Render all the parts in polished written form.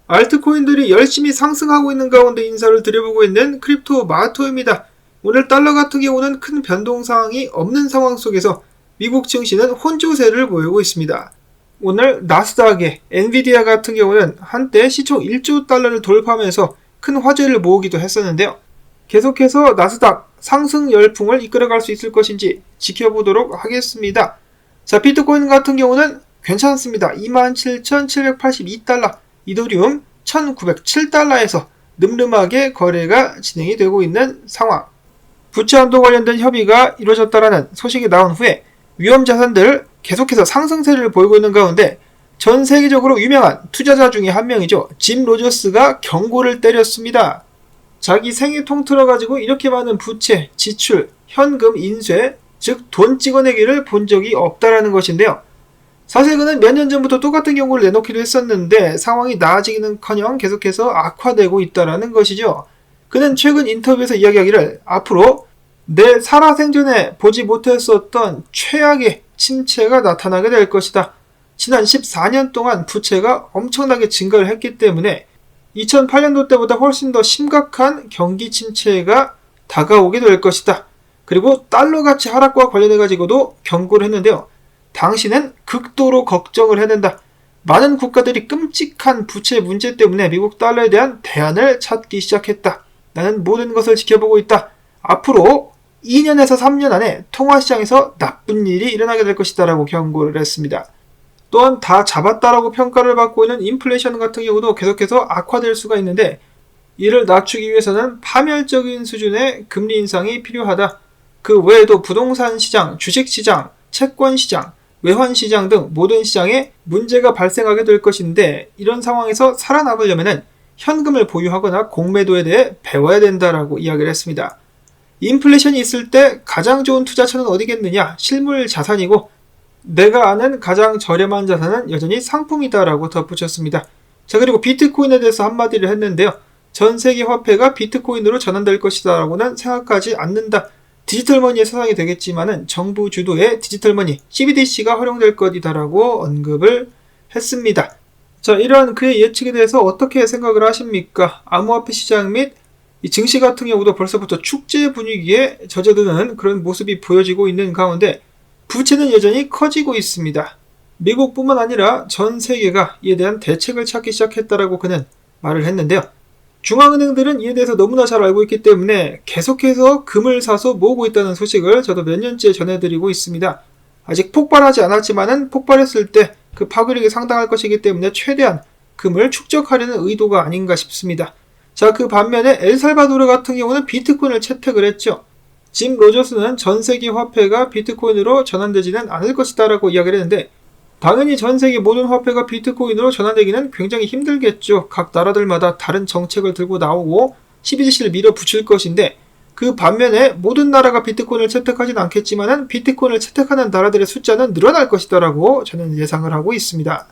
알트코인들이 열심히 상승하고 있는 가운데 인사를 드려보고 있는 크립토 마토입니다. 오늘 달러 같은 경우는 큰 변동 사항이 없는 상황 속에서 미국 증시는 혼조세를 보이고 있습니다. 오늘 나스닥의 엔비디아 같은 경우는 한때 시총 1조 달러를 돌파하면서 큰 화제를 모으기도 했었는데요. 계속해서 나스닥 상승 열풍을 이끌어갈 수 있을 것인지 지켜보도록 하겠습니다. 자, 비트코인 같은 경우는 괜찮습니다. 27,782달러, 이더리움 1,907달러에서 늠름하게 거래가 진행이 되고 있는 상황. 부채 한도 관련된 협의가 이루어졌다라는 소식이 나온 후에 위험 자산들 계속해서 상승세를 보이고 있는 가운데 전 세계적으로 유명한 투자자 중에 한 명이죠. 짐 로저스가 경고를 때렸습니다. 자기 생애 통틀어 가지고 이렇게 많은 부채, 지출, 현금 인쇄, 즉 돈 찍어내기를 본 적이 없다라는 것인데요. 사실 그는 몇 년 전부터 똑같은 경고를 내놓기도 했었는데 상황이 나아지기는커녕 계속해서 악화되고 있다라는 것이죠. 그는 최근 인터뷰에서 이야기하기를 앞으로 내 살아생전에 보지 못했었던 최악의 침체가 나타나게 될 것이다. 지난 14년 동안 부채가 엄청나게 증가를 했기 때문에 2008년도 때보다 훨씬 더 심각한 경기 침체가 다가오게 될 것이다. 그리고 달러 가치 하락과 관련해 가지고도 경고를 했는데요. 당신은 극도로 걱정을 해야 된다. 많은 국가들이 끔찍한 부채 문제 때문에 미국 달러에 대한 대안을 찾기 시작했다. 나는 모든 것을 지켜보고 있다. 앞으로 2년에서 3년 안에 통화시장에서 나쁜 일이 일어나게 될 것이다 라고 경고를 했습니다. 또한 다 잡았다라고 평가를 받고 있는 인플레이션 같은 경우도 계속해서 악화될 수가 있는데 이를 낮추기 위해서는 파멸적인 수준의 금리 인상이 필요하다. 그 외에도 부동산 시장, 주식 시장, 채권 시장, 외환 시장 등 모든 시장에 문제가 발생하게 될 것인데 이런 상황에서 살아남으려면 현금을 보유하거나 공매도에 대해 배워야 된다라고 이야기를 했습니다. 인플레이션이 있을 때 가장 좋은 투자처는 어디겠느냐? 실물 자산이고 내가 아는 가장 저렴한 자산은 여전히 상품이다라고 덧붙였습니다. 자, 그리고 비트코인에 대해서 한마디를 했는데요. 전 세계 화폐가 비트코인으로 전환될 것이다 라고는 생각하지 않는다. 디지털머니의 세상이 되겠지만은 정부 주도의 디지털머니 CBDC가 활용될 것이다라고 언급을 했습니다. 자, 이러한 그의 예측에 대해서 어떻게 생각을 하십니까? 암호화폐 시장 및 이 증시 같은 경우도 벌써부터 축제 분위기에 젖어드는 그런 모습이 보여지고 있는 가운데 부채는 여전히 커지고 있습니다. 미국뿐만 아니라 전 세계가 이에 대한 대책을 찾기 시작했다라고 그는 말을 했는데요. 중앙은행들은 이에 대해서 너무나 잘 알고 있기 때문에 계속해서 금을 사서 모으고 있다는 소식을 저도 몇 년째 전해드리고 있습니다. 아직 폭발하지 않았지만은 폭발했을 때 그 파괴력이 상당할 것이기 때문에 최대한 금을 축적하려는 의도가 아닌가 싶습니다. 자, 그 반면에 엘살바도르 같은 경우는 비트코인을 채택을 했죠. 짐 로저스는 전 세계 화폐가 비트코인으로 전환되지는 않을 것이다 라고 이야기를 했는데 당연히 전 세계 모든 화폐가 비트코인으로 전환되기는 굉장히 힘들겠죠. 각 나라들마다 다른 정책을 들고 나오고 CBDC를 밀어붙일 것인데 그 반면에 모든 나라가 비트코인을 채택하진 않겠지만은 비트코인을 채택하는 나라들의 숫자는 늘어날 것이다 라고 저는 예상을 하고 있습니다.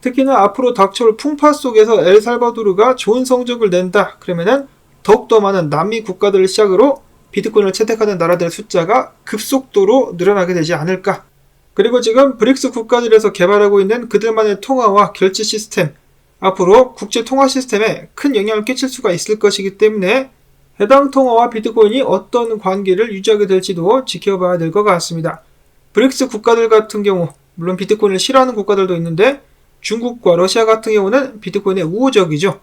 특히나 앞으로 닥쳐올 풍파 속에서 엘살바도르가 좋은 성적을 낸다. 그러면은 더욱더 많은 남미 국가들을 시작으로 비트코인을 채택하는 나라들의 숫자가 급속도로 늘어나게 되지 않을까. 그리고 지금 브릭스 국가들에서 개발하고 있는 그들만의 통화와 결제 시스템, 앞으로 국제 통화 시스템에 큰 영향을 끼칠 수가 있을 것이기 때문에 해당 통화와 비트코인이 어떤 관계를 유지하게 될지도 지켜봐야 될 것 같습니다. 브릭스 국가들 같은 경우, 물론 비트코인을 싫어하는 국가들도 있는데 중국과 러시아 같은 경우는 비트코인에 우호적이죠.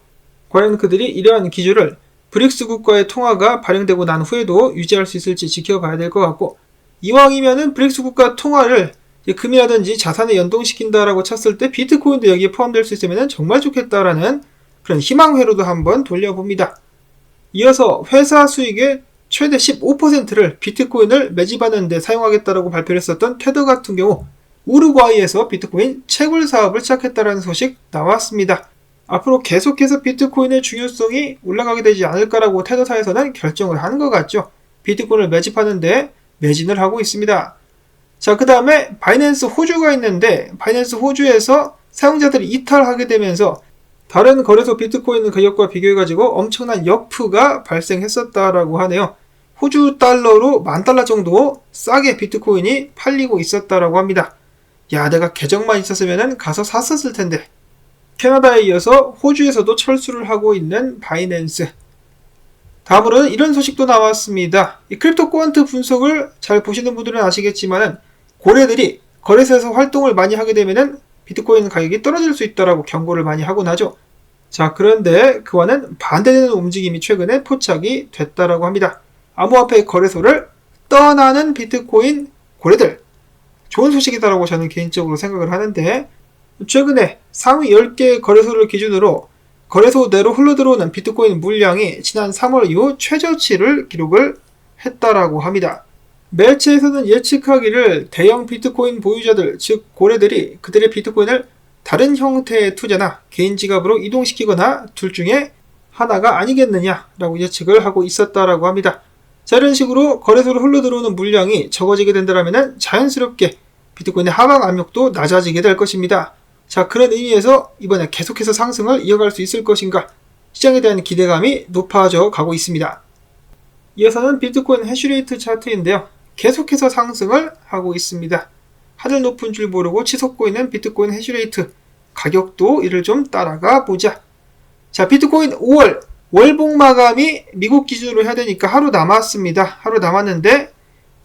과연 그들이 이러한 기조를 브릭스 국가의 통화가 발행되고 난 후에도 유지할 수 있을지 지켜봐야 될 것 같고 이왕이면은 브릭스 국가 통화를 금이라든지 자산에 연동시킨다라고 쳤을 때 비트코인도 여기에 포함될 수 있으면 정말 좋겠다라는 그런 희망회로도 한번 돌려봅니다. 이어서 회사 수익의 최대 15%를 비트코인을 매집하는 데 사용하겠다라고 발표를 했었던 테더 같은 경우 우루과이에서 비트코인 채굴 사업을 시작했다는 소식 나왔습니다. 앞으로 계속해서 비트코인의 중요성이 올라가게 되지 않을까라고 테더사에서는 결정을 하는 것 같죠. 비트코인을 매집하는데 매진을 하고 있습니다. 자, 그 다음에 바이낸스 호주가 있는데 바이낸스 호주에서 사용자들이 이탈하게 되면서 다른 거래소 비트코인 가격과 비교해가지고 엄청난 역프가 발생했었다라고 하네요. 호주 달러로 $10,000 정도 싸게 비트코인이 팔리고 있었다라고 합니다. 야, 내가 계정만 있었으면 가서 샀었을 텐데. 캐나다에 이어서 호주에서도 철수를 하고 있는 바이낸스. 다음으로는 이런 소식도 나왔습니다. 이 크립토 퀀트 분석을 잘 보시는 분들은 아시겠지만은 고래들이 거래소에서 활동을 많이 하게 되면은 비트코인 가격이 떨어질 수 있다라고 경고를 많이 하곤 하죠. 자, 그런데 그와는 반대되는 움직임이 최근에 포착이 됐다라고 합니다. 암호화폐 거래소를 떠나는 비트코인 고래들. 좋은 소식이다라고 저는 개인적으로 생각을 하는데, 최근에 상위 10개 거래소를 기준으로 거래소 내로 흘러들어오는 비트코인 물량이 지난 3월 이후 최저치를 기록을 했다라고 합니다. 매체에서는 예측하기를 대형 비트코인 보유자들, 즉 고래들이 그들의 비트코인을 다른 형태의 투자나 개인 지갑으로 이동시키거나 둘 중에 하나가 아니겠느냐라고 예측을 하고 있었다라고 합니다. 자, 이런 식으로 거래소로 흘러들어오는 물량이 적어지게 된다면 자연스럽게 비트코인의 하방 압력도 낮아지게 될 것입니다. 자, 그런 의미에서 이번에 계속해서 상승을 이어갈 수 있을 것인가, 시장에 대한 기대감이 높아져 가고 있습니다. 이어서는 비트코인 해시레이트 차트인데요. 계속해서 상승을 하고 있습니다. 하늘 높은 줄 모르고 치솟고 있는 비트코인 해시레이트, 가격도 이를 좀 따라가 보자. 자, 비트코인 5월 월봉 마감이 미국 기준으로 해야 되니까 하루 남았습니다. 하루 남았는데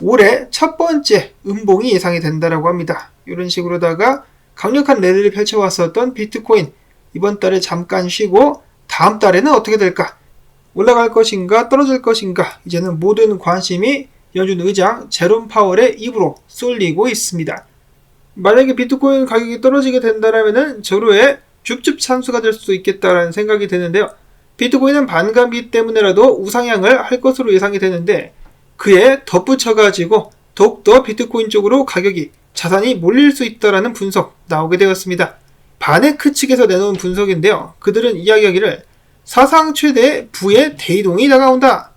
올해 첫 번째 음봉이 예상이 된다라고 합니다. 이런 식으로다가 강력한 랠리를 펼쳐왔었던 비트코인, 이번 달에 잠깐 쉬고 다음 달에는 어떻게 될까? 올라갈 것인가 떨어질 것인가? 이제는 모든 관심이 연준 의장 제롬 파월의 입으로 쏠리고 있습니다. 만약에 비트코인 가격이 떨어지게 된다면 절호의 줍줍 찬수가 될 수도 있겠다라는 생각이 드는데요. 비트코인은 반감기 때문에라도 우상향을 할 것으로 예상이 되는데, 그에 덧붙여가지고 더욱더 비트코인 쪽으로 가격이, 자산이 몰릴 수 있다라는 분석 나오게 되었습니다. 바네크 측에서 내놓은 분석인데요. 그들은 이야기하기를 사상 최대 부의 대이동이 다가온다.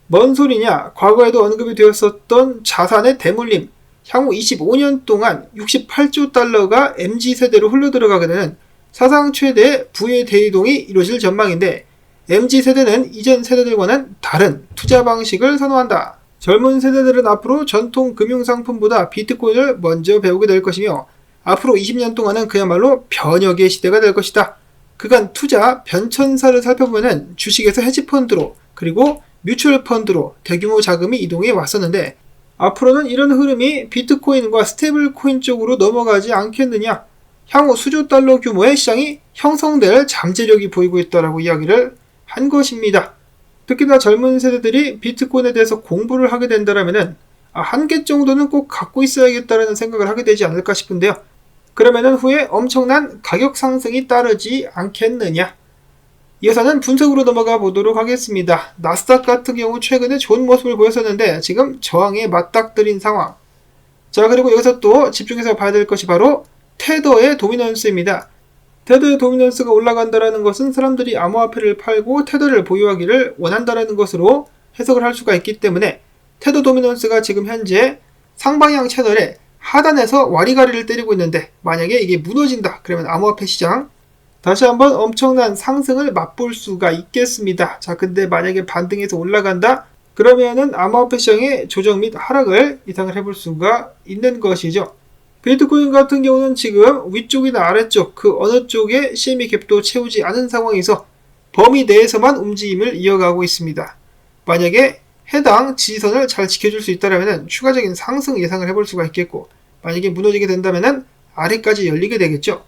뭔 소리냐? 과거에도 언급이 되었었던 자산의 대물림, 향후 25년 동안 68조 달러가 MZ세대로 흘러들어가게 되는 사상 최대 부의 대이동이 이루어질 전망인데, MZ세대는 이전 세대들과는 다른 투자 방식을 선호한다. 젊은 세대들은 앞으로 전통 금융상품보다 비트코인을 먼저 배우게 될 것이며, 앞으로 20년 동안은 그야말로 변혁의 시대가 될 것이다. 그간 투자 변천사를 살펴보면 주식에서 헤지펀드로, 그리고 뮤추얼 펀드로 대규모 자금이 이동해 왔었는데, 앞으로는 이런 흐름이 비트코인과 스테이블 코인 쪽으로 넘어가지 않겠느냐. 향후 수조 달러 규모의 시장이 형성될 잠재력이 보이고 있다라고 이야기를 한 것입니다. 특히나 젊은 세대들이 비트코인에 대해서 공부를 하게 된다면 한 개 정도는 꼭 갖고 있어야겠다는 생각을 하게 되지 않을까 싶은데요. 그러면 후에 엄청난 가격 상승이 따르지 않겠느냐. 이어서는 분석으로 넘어가 보도록 하겠습니다. 나스닥 같은 경우 최근에 좋은 모습을 보였었는데 지금 저항에 맞닥뜨린 상황. 자, 그리고 여기서 또 집중해서 봐야 될 것이 바로 테더의 도미넌스입니다. 테더의 도미넌스가 올라간다는 것은 사람들이 암호화폐를 팔고 테더를 보유하기를 원한다는 것으로 해석을 할 수가 있기 때문에, 테더 도미넌스가 지금 현재 상방향 채널에 하단에서 와리가리를 때리고 있는데, 만약에 이게 무너진다 그러면 암호화폐 시장 다시 한번 엄청난 상승을 맛볼 수가 있겠습니다. 자, 근데 만약에 반등해서 올라간다 그러면은 암호화폐 시장의 조정 및 하락을 예상을 해볼 수가 있는 것이죠. 비트코인 같은 경우는 지금 위쪽이나 아래쪽 그 어느 쪽에 CME 갭도 채우지 않은 상황에서 범위 내에서만 움직임을 이어가고 있습니다. 만약에 해당 지지선을 잘 지켜줄 수 있다면 추가적인 상승 예상을 해볼 수가 있겠고, 만약에 무너지게 된다면 아래까지 열리게 되겠죠.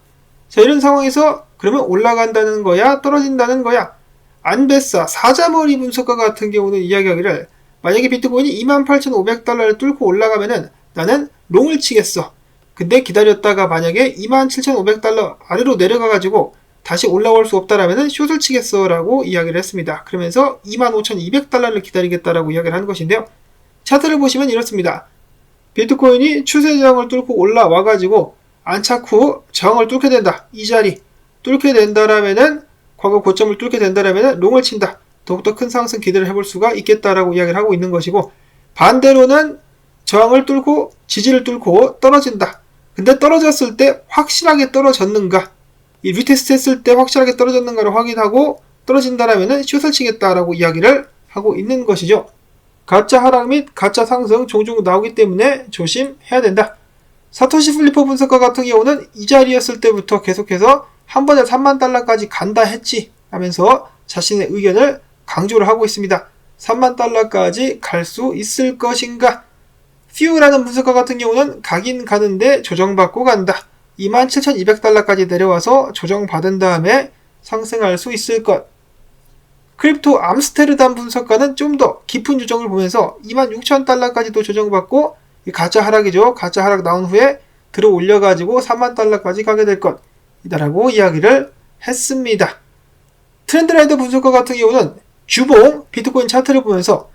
자, 이런 상황에서 그러면 올라간다는 거야 떨어진다는 거야? 안베사 사자머리 분석가 같은 경우는 이야기하기를, 만약에 비트코인이 28,500달러를 뚫고 올라가면은 나는 롱을 치겠어. 근데 기다렸다가 만약에 27,500달러 아래로 내려가가지고 다시 올라올 수 없다라면 숏을 치겠어 라고 이야기를 했습니다. 그러면서 25,200달러를 기다리겠다라고 이야기를 하는 것인데요. 차트를 보시면 이렇습니다. 비트코인이 추세 저항을 뚫고 올라와가지고 안착 후 저항을 뚫게 된다. 이 자리 뚫게 된다라면은, 과거 고점을 뚫게 된다라면은 롱을 친다. 더욱더 큰 상승 기대를 해볼 수가 있겠다라고 이야기를 하고 있는 것이고, 반대로는 저항을 뚫고 지지를 뚫고 떨어진다. 근데 떨어졌을 때 확실하게 떨어졌는가, 이 리테스트 했을 때 확실하게 떨어졌는가를 확인하고 떨어진다라면 숏을 치겠다라고 이야기를 하고 있는 것이죠. 가짜 하락 및 가짜 상승 종종 나오기 때문에 조심해야 된다. 사토시 플리퍼 분석가 같은 경우는 이 자리였을 때부터 계속해서 한 번에 3만 달러까지 간다 했지 하면서 자신의 의견을 강조를 하고 있습니다. 3만 달러까지 갈 수 있을 것인가? 퓨라는 분석가 같은 경우는 가긴 가는데 조정받고 간다. 27,200달러까지 내려와서 조정받은 다음에 상승할 수 있을 것. 크립토 암스테르담 분석가는 좀 더 깊은 조정을 보면서 26,000달러까지도 조정받고 가짜 하락이죠. 가짜 하락 나온 후에 들어 올려가지고 3만 달러까지 가게 될 것이다라고 이야기를 했습니다. 트렌드라이더 분석가 같은 경우는 주봉 비트코인 차트를 보면서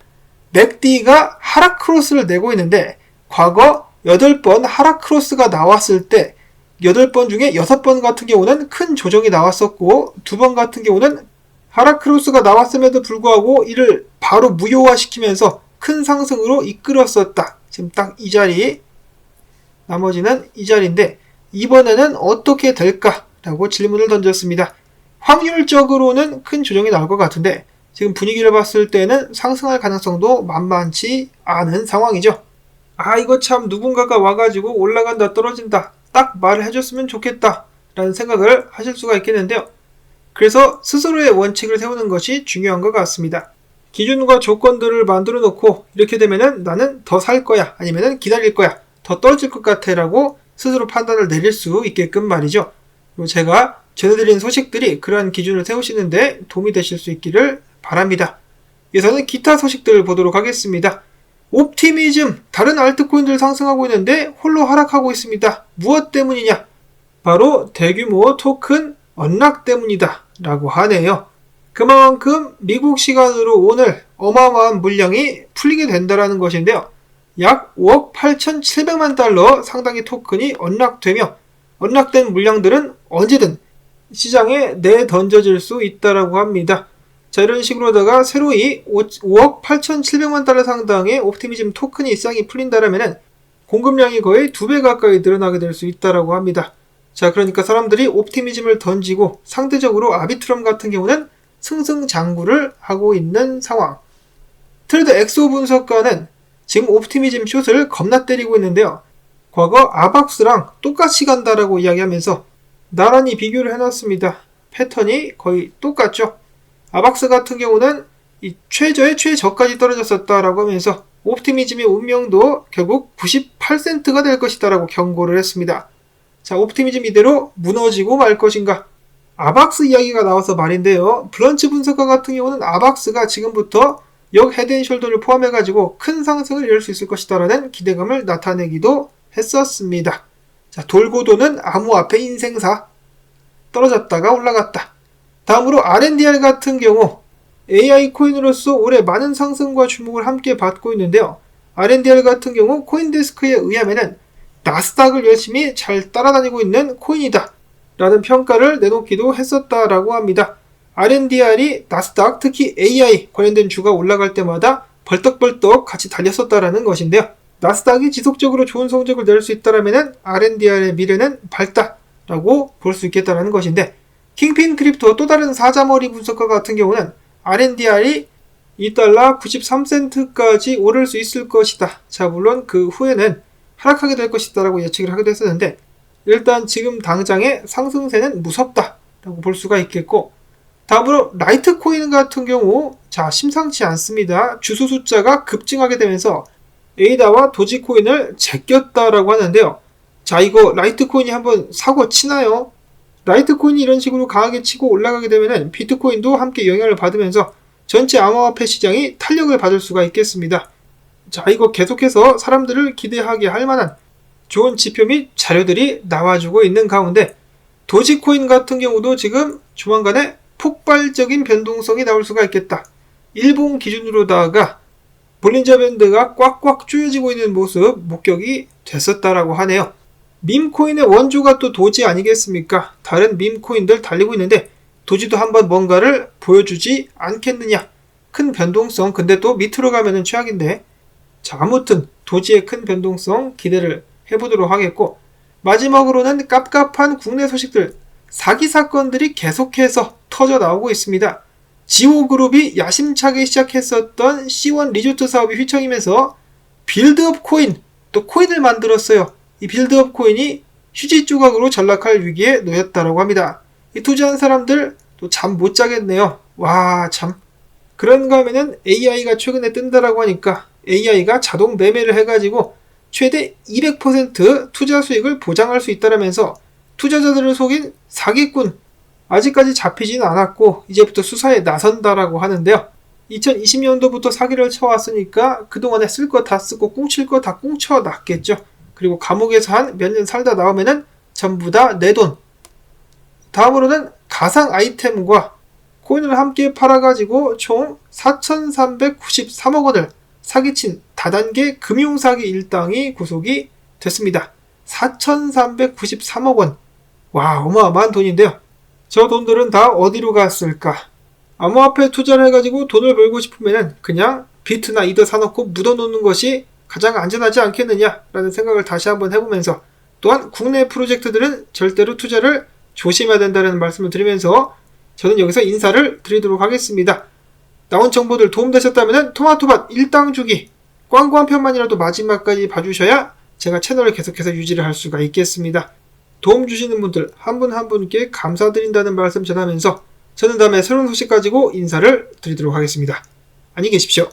맥디가 하락 크로스를 내고 있는데 과거 8번 하락 크로스가 나왔을 때 8번 중에 6번 같은 경우는 큰 조정이 나왔었고 2번 같은 경우는 하락 크로스가 나왔음에도 불구하고 이를 바로 무효화시키면서 큰 상승으로 이끌었었다. 지금 딱 이 자리, 나머지는 이 자리인데 이번에는 어떻게 될까라고 질문을 던졌습니다. 확률적으로는 큰 조정이 나올 것 같은데 지금 분위기를 봤을 때는 상승할 가능성도 만만치 않은 상황이죠. 이거 참 누군가가 와가지고 올라간다 떨어진다 딱 말을 해줬으면 좋겠다 라는 생각을 하실 수가 있겠는데요. 그래서 스스로의 원칙을 세우는 것이 중요한 것 같습니다. 기준과 조건들을 만들어 놓고 이렇게 되면은 나는 더 살 거야 아니면은 기다릴 거야 더 떨어질 것 같아 라고 스스로 판단을 내릴 수 있게끔 말이죠. 그리고 제가 전해드린 소식들이 그러한 기준을 세우시는데 도움이 되실 수 있기를 바랍니다. 이어서는 기타 소식들을 보도록 하겠습니다. 옵티미즘, 다른 알트코인들 상승하고 있는데 홀로 하락하고 있습니다. 무엇 때문이냐? 바로 대규모 토큰 언락 때문이다 라고 하네요. 그만큼 미국 시간으로 오늘 어마어마한 물량이 풀리게 된다라는 것인데요. 약 5억 8,700만 달러 상당의 토큰이 언락되며 언락된 물량들은 언제든 시장에 내던져질 수 있다라고 합니다. 자, 이런 식으로다가 새로이 5억 8,700만 달러 상당의 옵티미즘 토큰이 시장이 풀린다라면은 공급량이 거의 2배 가까이 늘어나게 될 수 있다라고 합니다. 자, 그러니까 사람들이 옵티미즘을 던지고 상대적으로 아비트럼 같은 경우는 승승장구를 하고 있는 상황. 트레이더 엑소 분석가는 지금 옵티미즘 숏을 겁나 때리고 있는데요. 과거 아박스랑 똑같이 간다라고 이야기하면서 나란히 비교를 해놨습니다. 패턴이 거의 똑같죠. 아박스 같은 경우는 이 최저의 최저까지 떨어졌었다라고 하면서 옵티미즘의 운명도 결국 98센트가 될 것이다라고 경고를 했습니다. 자, 옵티미즘 이대로 무너지고 말 것인가? 아박스 이야기가 나와서 말인데요. 블런치 분석가 같은 경우는 아박스가 지금부터 역 헤드앤숄더를 포함해가지고 큰 상승을 이룰 수 있을 것이다라는 기대감을 나타내기도 했었습니다. 자, 돌고 도는 암호화폐 인생사 떨어졌다가 올라갔다. 다음으로 R&DR 같은 경우 AI 코인으로서 올해 많은 상승과 주목을 함께 받고 있는데요. R&DR 같은 경우 코인데스크에 의하면은 나스닥을 열심히 잘 따라다니고 있는 코인이다 라는 평가를 내놓기도 했었다라고 합니다. R&DR이 나스닥, 특히 AI 관련된 주가 올라갈 때마다 벌떡벌떡 같이 달렸었다라는 것인데요. 나스닥이 지속적으로 좋은 성적을 낼 수 있다라면 R&DR의 미래는 밝다라고 볼 수 있겠다라는 것인데, 킹핀 크립토 또 다른 사자머리 분석가 같은 경우는 R&DR이 2달러 93센트까지 오를 수 있을 것이다. 자, 물론 그 후에는 하락하게 될 것이다 라고 예측을 하기도 했었는데, 일단 지금 당장의 상승세는 무섭다 라고 볼 수가 있겠고, 다음으로 라이트코인 같은 경우 자, 심상치 않습니다. 주소 숫자가 급증하게 되면서 에이다와 도지코인을 제꼈다라고 하는데요. 자, 이거 라이트코인이 한번 사고 치나요? 라이트코인이 이런 식으로 강하게 치고 올라가게 되면 비트코인도 함께 영향을 받으면서 전체 암호화폐 시장이 탄력을 받을 수가 있겠습니다. 자, 이거 계속해서 사람들을 기대하게 할 만한 좋은 지표 및 자료들이 나와주고 있는 가운데, 도지코인 같은 경우도 지금 조만간에 폭발적인 변동성이 나올 수가 있겠다. 일본 기준으로다가 볼린저 밴드가 꽉꽉 조여지고 있는 모습 목격이 됐었다라고 하네요. 밈코인의 원조가 또 도지 아니겠습니까? 다른 밈코인들 달리고 있는데 도지도 한번 뭔가를 보여주지 않겠느냐. 큰 변동성, 근데 또 밑으로 가면은 최악인데. 자, 아무튼 도지의 큰 변동성 기대를 해보도록 하겠고, 마지막으로는 깝깝한 국내 소식들, 사기 사건들이 계속해서 터져 나오고 있습니다. 지오그룹이 야심차게 시작했었던 C1 리조트 사업이 휘청이면서 빌드업 코인, 또 코인을 만들었어요. 이 빌드업 코인이 휴지 조각으로 전락할 위기에 놓였다고 합니다. 이 투자한 사람들 또 잠 못 자겠네요. 와, 참. 그런가 하면은 AI가 최근에 뜬다라고 하니까 AI가 자동 매매를 해가지고 최대 200% 투자 수익을 보장할 수 있다라면서 투자자들을 속인 사기꾼, 아직까지 잡히지는 않았고 이제부터 수사에 나선다라고 하는데요. 2020년도부터 사기를 쳐왔으니까 그동안에 쓸 거 다 쓰고 꽁칠 거 다 꽁쳐놨겠죠. 그리고 감옥에서 한 몇 년 살다 나오면은 전부 다 내 돈. 다음으로는 가상 아이템과 코인을 함께 팔아가지고 총 4,393억 원을 사기친 다단계 금융사기 일당이 구속이 됐습니다. 4,393억 원. 와, 어마어마한 돈인데요. 저 돈들은 다 어디로 갔을까? 암호화폐 투자를 해가지고 돈을 벌고 싶으면 그냥 비트나 이더 사놓고 묻어놓는 것이 가장 안전하지 않겠느냐라는 생각을 다시 한번 해보면서, 또한 국내 프로젝트들은 절대로 투자를 조심해야 된다는 말씀을 드리면서 저는 여기서 인사를 드리도록 하겠습니다. 나온 정보들 도움되셨다면 토마토밭 일당 주기 광고 한 편만이라도 마지막까지 봐주셔야 제가 채널을 계속해서 유지를 할 수가 있겠습니다. 도움 주시는 분들 한 분 한 분께 감사드린다는 말씀 전하면서 저는 다음에 새로운 소식 가지고 인사를 드리도록 하겠습니다. 안녕히 계십시오.